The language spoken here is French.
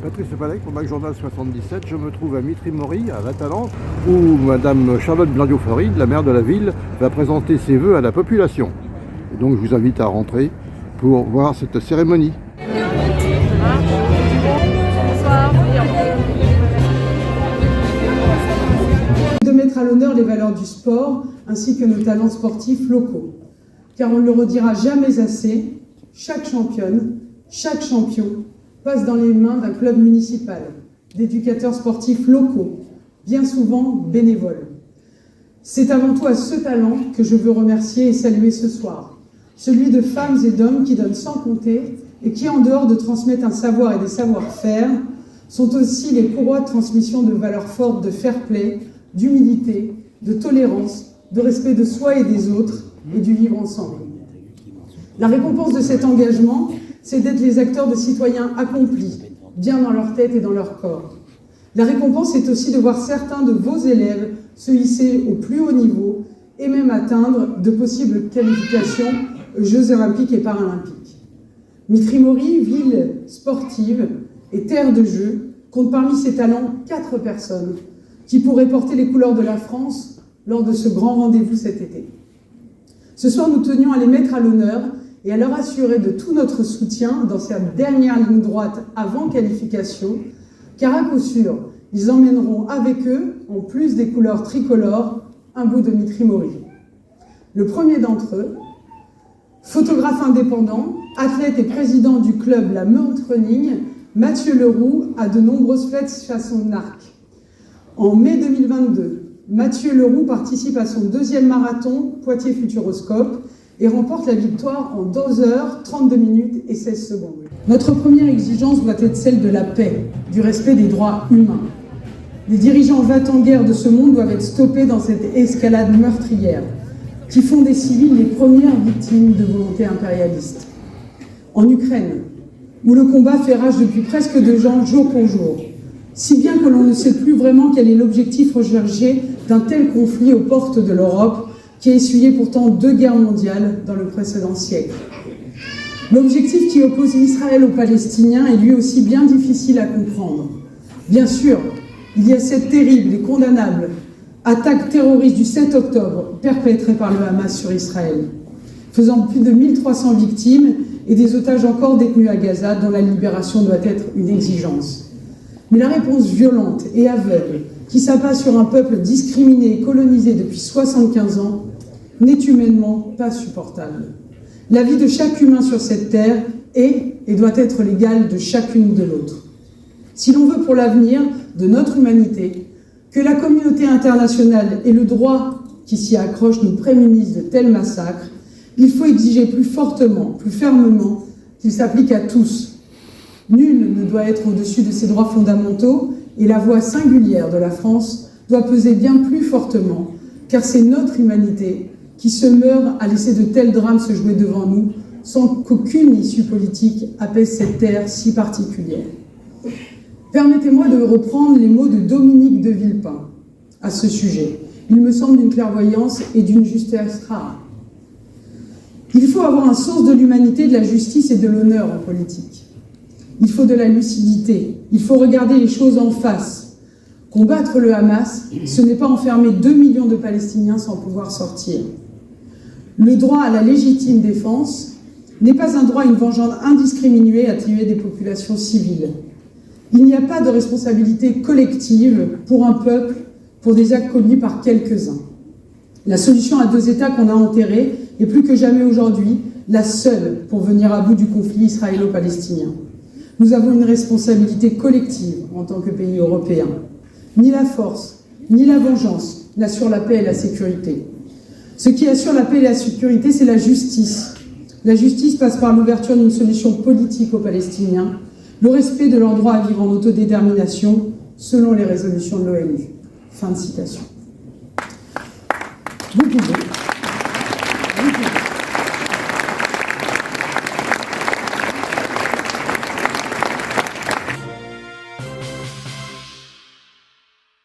Patrice Palec pour Mac Journal 77. Je me trouve à Mitry-Mory, à Vatalan, où Madame Charlotte Blandiot-Fleury, la maire de la ville, va présenter ses vœux à la population. Et donc je vous invite à rentrer pour voir cette cérémonie. De mettre à l'honneur les valeurs du sport ainsi que nos talents sportifs locaux. Car on ne le redira jamais assez, chaque championne, chaque champion passe dans les mains d'un club municipal, d'éducateurs sportifs locaux, bien souvent bénévoles. C'est avant tout à ce talent que je veux remercier et saluer ce soir, celui de femmes et d'hommes qui donnent sans compter et qui, en dehors de transmettre un savoir et des savoir-faire, sont aussi les courroies de transmission de valeurs fortes de fair play, d'humilité, de tolérance, de respect de soi et des autres et du vivre ensemble. La récompense de cet engagement, c'est d'être les acteurs de citoyens accomplis, bien dans leur tête et dans leur corps. La récompense est aussi de voir certains de vos élèves se hisser au plus haut niveau et même atteindre de possibles qualifications aux Jeux olympiques et paralympiques. Mitry-Mory, ville sportive et terre de jeu, compte parmi ses talents 4 personnes qui pourraient porter les couleurs de la France lors de ce grand rendez-vous cet été. Ce soir, nous tenions à les mettre à l'honneur et à leur assurer de tout notre soutien dans cette dernière ligne droite avant qualification, car à coup sûr, ils emmèneront avec eux, en plus des couleurs tricolores, un bout de Mitry-Mory. Le premier d'entre eux, photographe indépendant, athlète et président du club La Meute Running, Mathieu Leroux a de nombreuses flèches à son arc. En mai 2022, Mathieu Leroux participe à son 2e marathon Poitiers Futuroscope et remporte la victoire en 2 h 32 minutes et 16 secondes. Notre première exigence doit être celle de la paix, du respect des droits humains. Les dirigeants va-t-en-guerre de ce monde doivent être stoppés dans cette escalade meurtrière qui font des civils les premières victimes de volontés impérialistes. En Ukraine, où le combat fait rage depuis presque 2 ans, jour pour jour, si bien que l'on ne sait plus vraiment quel est l'objectif recherché d'un tel conflit aux portes de l'Europe, qui a essuyé pourtant 2 guerres mondiales dans le précédent siècle. L'objectif qui oppose Israël aux Palestiniens est lui aussi bien difficile à comprendre. Bien sûr, il y a cette terrible et condamnable attaque terroriste du 7 octobre perpétrée par le Hamas sur Israël, faisant plus de 1300 victimes et des otages encore détenus à Gaza, dont la libération doit être une exigence. Mais la réponse violente et aveugle qui s'abat sur un peuple discriminé et colonisé depuis 75 ans n'est humainement pas supportable. La vie de chaque humain sur cette terre est et doit être l'égale de chacune de l'autre. Si l'on veut pour l'avenir de notre humanité que la communauté internationale et le droit qui s'y accroche nous prémunissent de tels massacres, il faut exiger plus fortement, plus fermement qu'ils s'appliquent à tous. Nul ne doit être au-dessus de ses droits fondamentaux et la voix singulière de la France doit peser bien plus fortement, car c'est notre humanité qui se meurt à laisser de tels drames se jouer devant nous, sans qu'aucune issue politique apaise cette terre si particulière. Permettez-moi de reprendre les mots de Dominique de Villepin à ce sujet. Il me semble d'une clairvoyance et d'une justesse rare. Il faut avoir un sens de l'humanité, de la justice et de l'honneur en politique. Il faut de la lucidité, il faut regarder les choses en face. Combattre le Hamas, ce n'est pas enfermer 2 millions de Palestiniens sans pouvoir sortir. Le droit à la légitime défense n'est pas un droit à une vengeance indiscriminée à tuer des populations civiles. Il n'y a pas de responsabilité collective pour un peuple pour des actes commis par quelques-uns. La solution à 2 États qu'on a enterrée est plus que jamais aujourd'hui la seule pour venir à bout du conflit israélo-palestinien. Nous avons une responsabilité collective en tant que pays européen. Ni la force, ni la vengeance n'assurent la paix et la sécurité. Ce qui assure la paix et la sécurité, c'est la justice. La justice passe par l'ouverture d'une solution politique aux Palestiniens, le respect de leur droit à vivre en autodétermination selon les résolutions de l'ONU. Fin de citation. Vous pouvez.